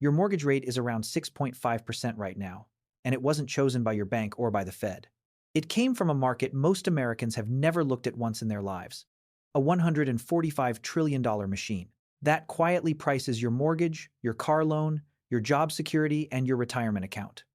Your mortgage rate is around 6.5% right now, and it wasn't chosen by your bank or by the Fed. It came from a market most Americans have never looked at once in their lives, a $145 trillion machine that quietly prices your mortgage, your car loan, your job security, and your retirement account.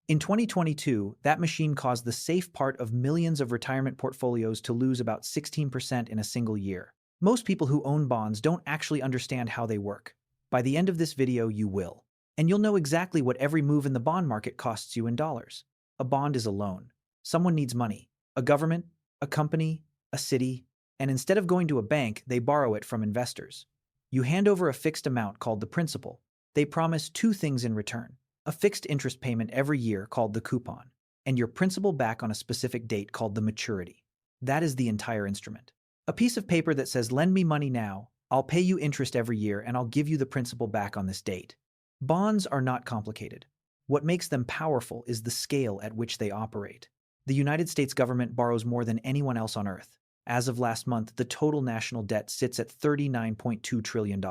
In 2022, that machine caused the safe part of millions of retirement portfolios to lose about 16% in a single year. Most people who own bonds don't actually understand how they work. By the end of this video, you will. And you'll know exactly what every move in the bond market costs you in dollars. A bond is a loan. Someone needs money. A government, a company, a city, and instead of going to a bank, they borrow it from investors. You hand over a fixed amount called the principal. They promise two things in return: a fixed interest payment every year called the coupon, and your principal back on a specific date called the maturity. That is the entire instrument. A piece of paper that says, lend me money now, I'll pay you interest every year, and I'll give you the principal back on this date. Bonds are not complicated. What makes them powerful is the scale at which they operate. The United States government borrows more than anyone else on Earth. As of last month, the total national debt sits at $39.2 trillion.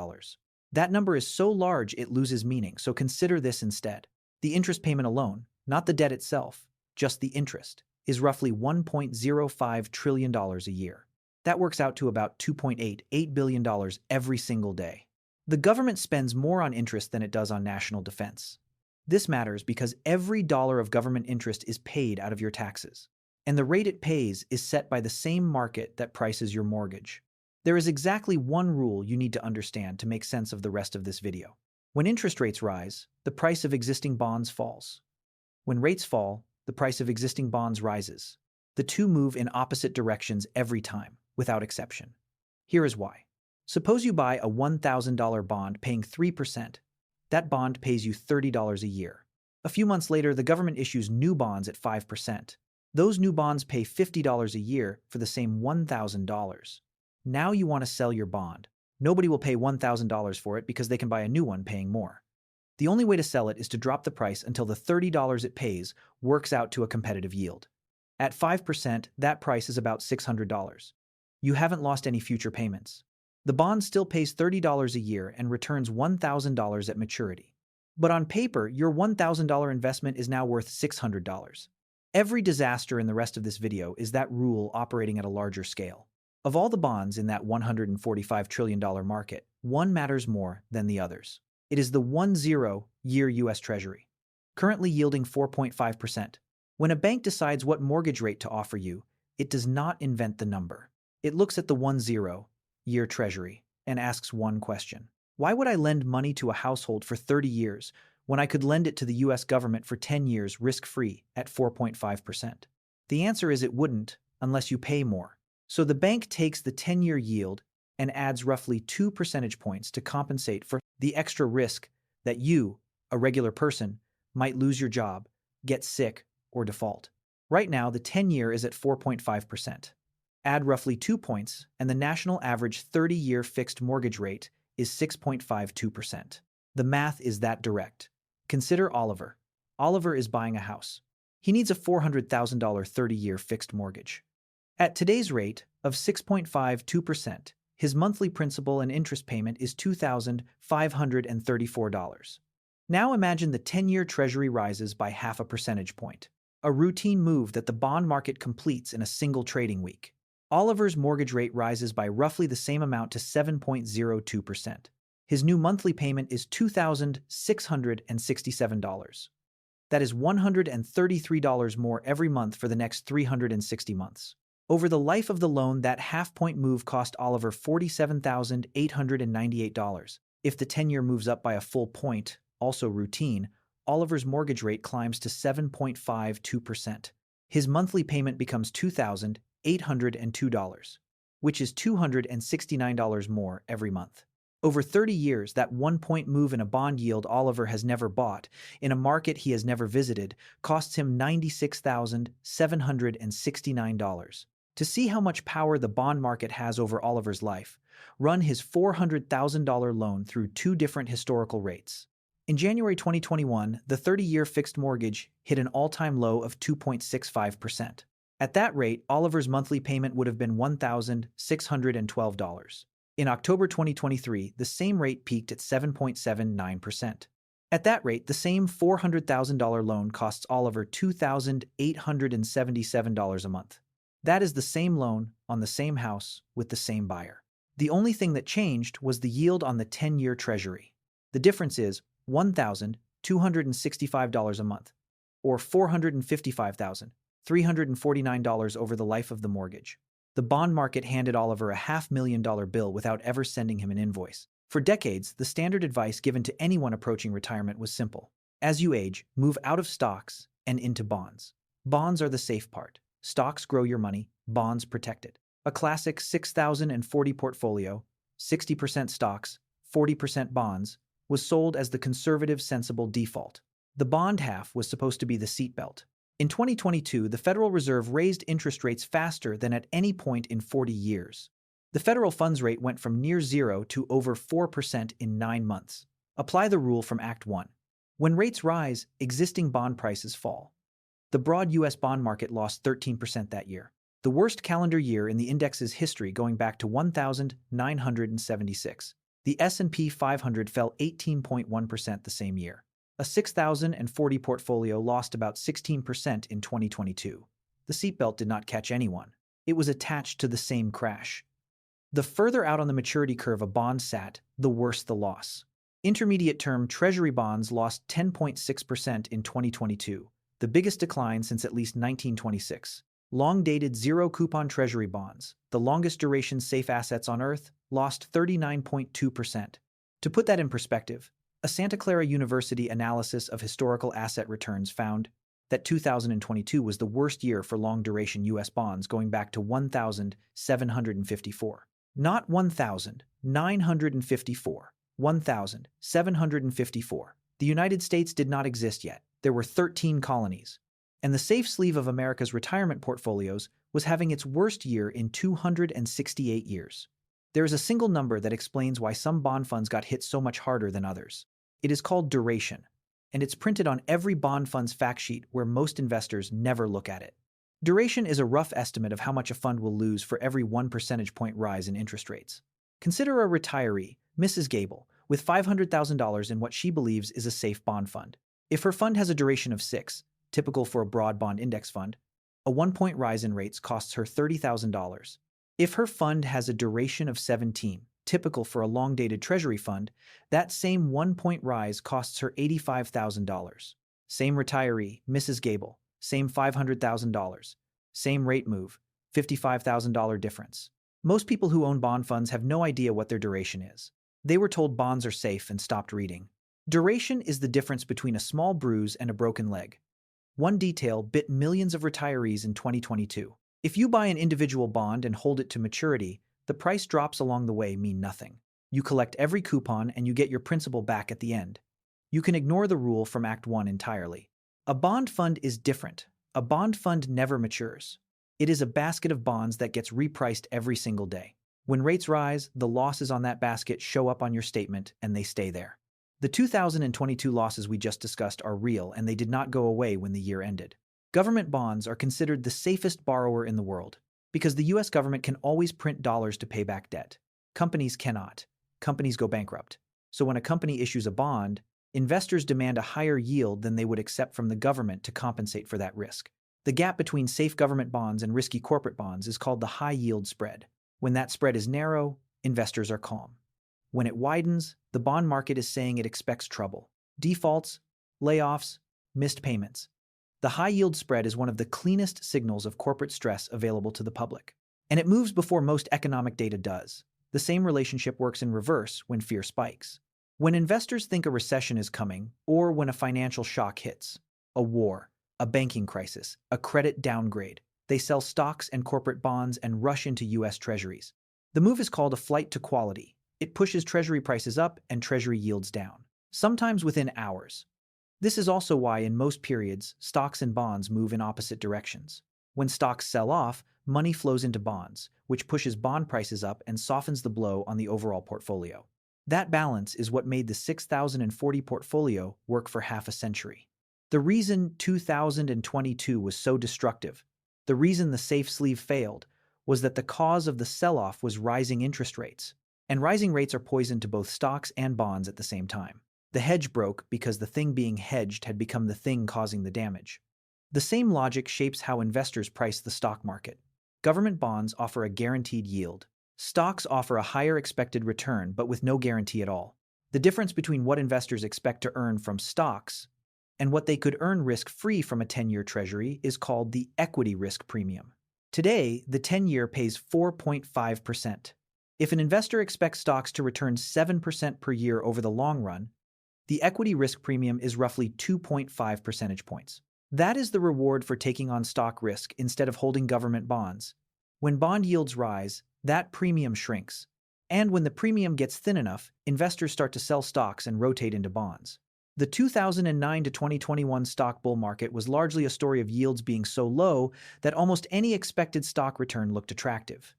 That number is so large it loses meaning, so consider this instead. The interest payment alone, not the debt itself, just the interest, is roughly $1.05 trillion a year. That works out to about $2.88 billion every single day. The government spends more on interest than it does on national defense. This matters because every dollar of government interest is paid out of your taxes, and the rate it pays is set by the same market that prices your mortgage. There is exactly one rule you need to understand to make sense of the rest of this video. When interest rates rise, the price of existing bonds falls. When rates fall, the price of existing bonds rises. The two move in opposite directions every time, without exception. Here is why. Suppose you buy a $1,000 bond paying 3%. That bond pays you $30 a year. A few months later, the government issues new bonds at 5%. Those new bonds pay $50 a year for the same $1,000. Now you want to sell your bond. Nobody will pay $1,000 for it because they can buy a new one paying more. The only way to sell it is to drop the price until the $30 it pays works out to a competitive yield. At 5%, that price is about $600. You haven't lost any future payments. The bond still pays $30 a year and returns $1,000 at maturity. But on paper, your $1,000 investment is now worth $600. Every disaster in the rest of this video is that rule operating at a larger scale. Of all the bonds in that $145 trillion market, one matters more than the others. It is the 10-year U.S. Treasury, currently yielding 4.5%. When a bank decides what mortgage rate to offer you, it does not invent the number. It looks at the 10-year Treasury and asks one question: why would I lend money to a household for 30 years when I could lend it to the U.S. government for 10 years risk-free at 4.5%? The answer is it wouldn't unless you pay more. So the bank takes the 10-year yield and adds roughly 2 percentage points to compensate for the extra risk that you, a regular person, might lose your job, get sick, or default. Right now, the 10-year is at 4.5%. Add roughly 2 points, and the national average 30-year fixed mortgage rate is 6.52%. The math is that direct. Consider Oliver. Oliver is buying a house. He needs a $400,000 30-year fixed mortgage. At today's rate of 6.52%, his monthly principal and interest payment is $2,534. Now imagine the 10-year Treasury rises by half a percentage point, a routine move that the bond market completes in a single trading week. Oliver's mortgage rate rises by roughly the same amount to 7.02%. His new monthly payment is $2,667. That is $133 more every month for the next 360 months. Over the life of the loan, that half-point move cost Oliver $47,898. If the 10-year moves up by a full point, also routine, Oliver's mortgage rate climbs to 7.52%. His monthly payment becomes $2,802, which is $269 more every month. Over 30 years, that 1-point move in a bond yield Oliver has never bought, in a market he has never visited, costs him $96,769. To see how much power the bond market has over Oliver's life, run his $400,000 loan through two different historical rates. In January 2021, the 30-year fixed mortgage hit an all-time low of 2.65%. At that rate, Oliver's monthly payment would have been $1,612. In October 2023, the same rate peaked at 7.79%. At that rate, the same $400,000 loan costs Oliver $2,877 a month. That is the same loan on the same house with the same buyer. The only thing that changed was the yield on the 10-year Treasury. The difference is $1,265 a month, or $455,349 over the life of the mortgage. The bond market handed Oliver a $500,000 bill without ever sending him an invoice. For decades, the standard advice given to anyone approaching retirement was simple. As you age, move out of stocks and into bonds. Bonds are the safe part. Stocks grow your money, bonds protect it. A classic 6,040 portfolio, 60% stocks, 40% bonds, was sold as the conservative, sensible default. The bond half was supposed to be the seatbelt. In 2022, the Federal Reserve raised interest rates faster than at any point in 40 years. The federal funds rate went from near zero to over 4% in 9 months. Apply the rule from Act 1. When rates rise, existing bond prices fall. The broad U.S. bond market lost 13% that year, the worst calendar year in the index's history going back to 1976. The S&P 500 fell 18.1% the same year. A 6,040 portfolio lost about 16% in 2022. The seatbelt did not catch anyone. It was attached to the same crash. The further out on the maturity curve a bond sat, the worse the loss. Intermediate-term Treasury bonds lost 10.6% in 2022, the biggest decline since at least 1926. Long-dated zero-coupon Treasury bonds, the longest-duration safe assets on Earth, lost 39.2%. To put that in perspective, a Santa Clara University analysis of historical asset returns found that 2022 was the worst year for long-duration U.S. bonds going back to 1,754. Not 1,954, 1,754. The United States did not exist yet. There were 13 colonies. And the safe sleeve of America's retirement portfolios was having its worst year in 268 years. There is a single number that explains why some bond funds got hit so much harder than others. It is called duration, and it's printed on every bond fund's fact sheet where most investors never look at it. Duration is a rough estimate of how much a fund will lose for every 1 percentage point rise in interest rates. Consider a retiree, Mrs. Gable, with $500,000 in what she believes is a safe bond fund. If her fund has a duration of 6, typical for a broad bond index fund, a 1-point rise in rates costs her $30,000. If her fund has a duration of 17, typical for a long-dated Treasury fund, that same 1-point rise costs her $85,000. Same retiree, Mrs. Gable, same $500,000. Same rate move, $55,000 difference. Most people who own bond funds have no idea what their duration is. They were told bonds are safe and stopped reading. Duration is the difference between a small bruise and a broken leg. One detail bit millions of retirees in 2022. If you buy an individual bond and hold it to maturity, the price drops along the way mean nothing. You collect every coupon and you get your principal back at the end. You can ignore the rule from Act 1 entirely. A bond fund is different. A bond fund never matures. It is a basket of bonds that gets repriced every single day. When rates rise, the losses on that basket show up on your statement and they stay there. The 2022 losses we just discussed are real and they did not go away when the year ended. Government bonds are considered the safest borrower in the world because the US government can always print dollars to pay back debt. Companies cannot. Companies go bankrupt. So when a company issues a bond, investors demand a higher yield than they would accept from the government to compensate for that risk. The gap between safe government bonds and risky corporate bonds is called the high-yield spread. When that spread is narrow, investors are calm. When it widens, the bond market is saying it expects trouble. Defaults, layoffs, missed payments. The high-yield spread is one of the cleanest signals of corporate stress available to the public. And it moves before most economic data does. The same relationship works in reverse when fear spikes. When investors think a recession is coming, or when a financial shock hits, a war, a banking crisis, a credit downgrade, they sell stocks and corporate bonds and rush into U.S. Treasuries. The move is called a flight to quality. It pushes Treasury prices up and Treasury yields down, sometimes within hours. This is also why in most periods, stocks and bonds move in opposite directions. When stocks sell off, money flows into bonds, which pushes bond prices up and softens the blow on the overall portfolio. That balance is what made the 6,040 portfolio work for half a century. The reason 2022 was so destructive, the reason the safe sleeve failed, was that the cause of the sell-off was rising interest rates. And rising rates are poison to both stocks and bonds at the same time. The hedge broke because the thing being hedged had become the thing causing the damage. The same logic shapes how investors price the stock market. Government bonds offer a guaranteed yield. Stocks offer a higher expected return, but with no guarantee at all. The difference between what investors expect to earn from stocks and what they could earn risk-free from a 10-year Treasury is called the equity risk premium. Today, the 10-year pays 4.5%. If an investor expects stocks to return 7% per year over the long run, the equity risk premium is roughly 2.5 percentage points. That is the reward for taking on stock risk instead of holding government bonds. When bond yields rise, that premium shrinks. And when the premium gets thin enough, investors start to sell stocks and rotate into bonds. The 2009 to 2021 stock bull market was largely a story of yields being so low that almost any expected stock return looked attractive.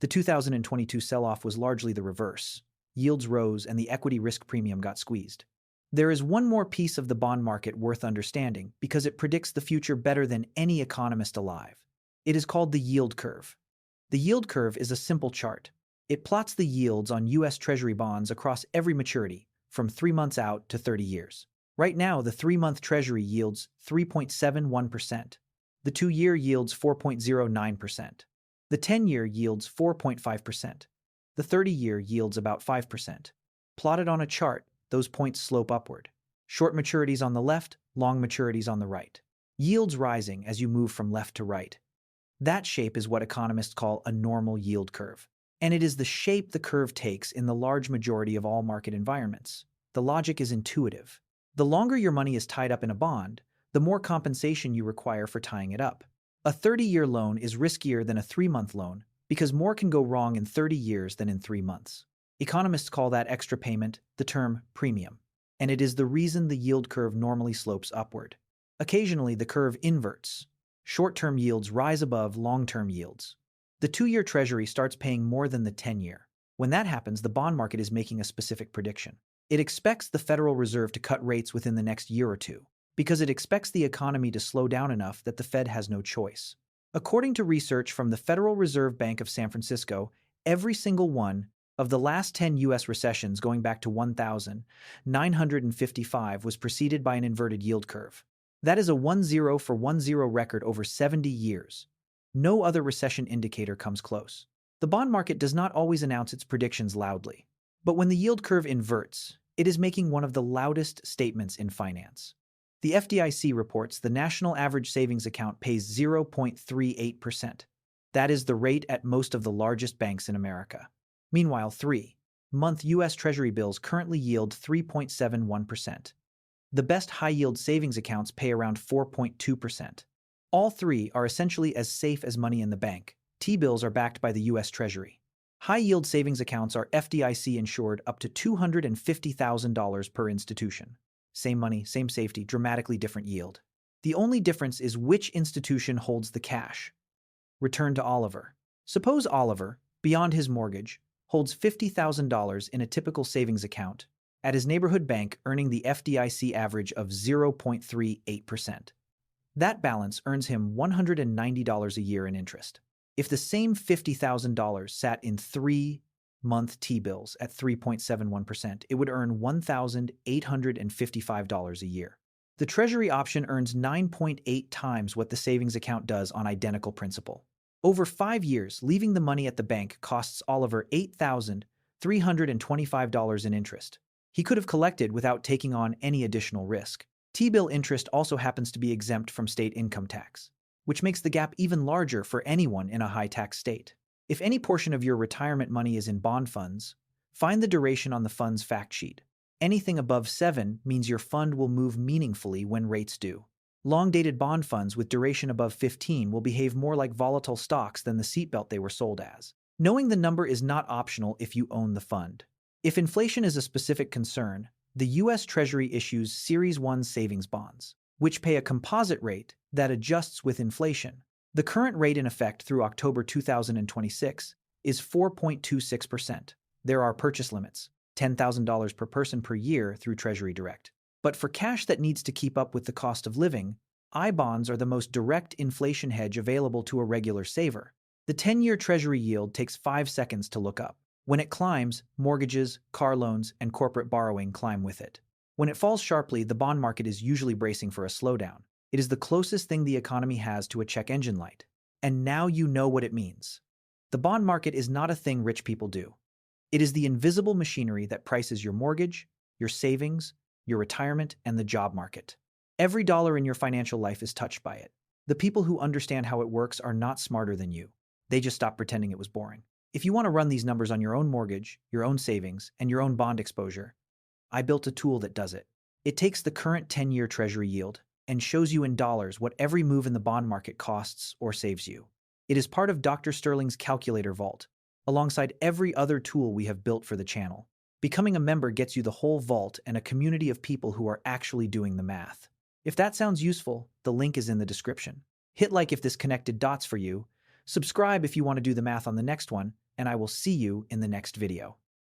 The 2022 sell-off was largely the reverse. Yields rose and the equity risk premium got squeezed. There is one more piece of the bond market worth understanding because it predicts the future better than any economist alive. It is called the yield curve. The yield curve is a simple chart. It plots the yields on U.S. Treasury bonds across every maturity, from 3 months out to 30 years. Right now, the 3-month Treasury yields 3.71%. The 2-year yields 4.09%. The 10-year yields 4.5%. The 30-year yields about 5%. Plotted on a chart, those points slope upward. Short maturities on the left, long maturities on the right. Yields rising as you move from left to right. That shape is what economists call a normal yield curve. And it is the shape the curve takes in the large majority of all market environments. The logic is intuitive. The longer your money is tied up in a bond, the more compensation you require for tying it up. A 30-year loan is riskier than a 3-month loan because more can go wrong in 30 years than in 3 months. Economists call that extra payment the term premium, and it is the reason the yield curve normally slopes upward. Occasionally, the curve inverts. Short-term yields rise above long-term yields. The 2-year Treasury starts paying more than the 10-year. When that happens, the bond market is making a specific prediction. It expects the Federal Reserve to cut rates within the next year or two, because it expects the economy to slow down enough that the Fed has no choice. According to research from the Federal Reserve Bank of San Francisco, every single one of the last 10 U.S. recessions going back to 1955 was preceded by an inverted yield curve. That is a 1-0 for 1-0 record over 70 years. No other recession indicator comes close. The bond market does not always announce its predictions loudly. But when the yield curve inverts, it is making one of the loudest statements in finance. The FDIC reports the national average savings account pays 0.38%. That is the rate at most of the largest banks in America. Meanwhile, 3-month U.S. Treasury bills currently yield 3.71%. The best high-yield savings accounts pay around 4.2%. All three are essentially as safe as money in the bank. T-bills are backed by the U.S. Treasury. High-yield savings accounts are FDIC insured up to $250,000 per institution. Same money, same safety, dramatically different yield. The only difference is which institution holds the cash. Return to Oliver. Suppose Oliver, beyond his mortgage, holds $50,000 in a typical savings account at his neighborhood bank, earning the FDIC average of 0.38%. That balance earns him $190 a year in interest. If the same $50,000 sat in 3-month T-bills at 3.71%, it would earn $1,855 a year. The Treasury option earns 9.8 times what the savings account does on identical principal. Over 5 years, leaving the money at the bank costs Oliver $8,325 in interest. He could have collected without taking on any additional risk. T-bill interest also happens to be exempt from state income tax, which makes the gap even larger for anyone in a high-tax state. If any portion of your retirement money is in bond funds, find the duration on the fund's fact sheet. Anything above 7 means your fund will move meaningfully when rates do. Long-dated bond funds with duration above 15 will behave more like volatile stocks than the seatbelt they were sold as. Knowing the number is not optional if you own the fund. If inflation is a specific concern, the U.S. Treasury issues Series 1 savings bonds, which pay a composite rate that adjusts with inflation. The current rate in effect through October 2026 is 4.26%. There are purchase limits, $10,000 per person per year through Treasury Direct. But for cash that needs to keep up with the cost of living, I-bonds are the most direct inflation hedge available to a regular saver. The 10-year Treasury yield takes 5 seconds to look up. When it climbs, mortgages, car loans, and corporate borrowing climb with it. When it falls sharply, the bond market is usually bracing for a slowdown. It is the closest thing the economy has to a check engine light. And now you know what it means. The bond market is not a thing rich people do. It is the invisible machinery that prices your mortgage, your savings, your retirement, and the job market. Every dollar in your financial life is touched by it. The people who understand how it works are not smarter than you. They just stopped pretending it was boring. If you want to run these numbers on your own mortgage, your own savings, and your own bond exposure, I built a tool that does it. It takes the current 10-year Treasury yield and shows you in dollars what every move in the bond market costs or saves you. It is part of Dr. Sterling's calculator vault, alongside every other tool we have built for the channel. Becoming a member gets you the whole vault and a community of people who are actually doing the math. If that sounds useful, the link is in the description. Hit like if this connected dots for you, subscribe if you want to do the math on the next one, and I will see you in the next video.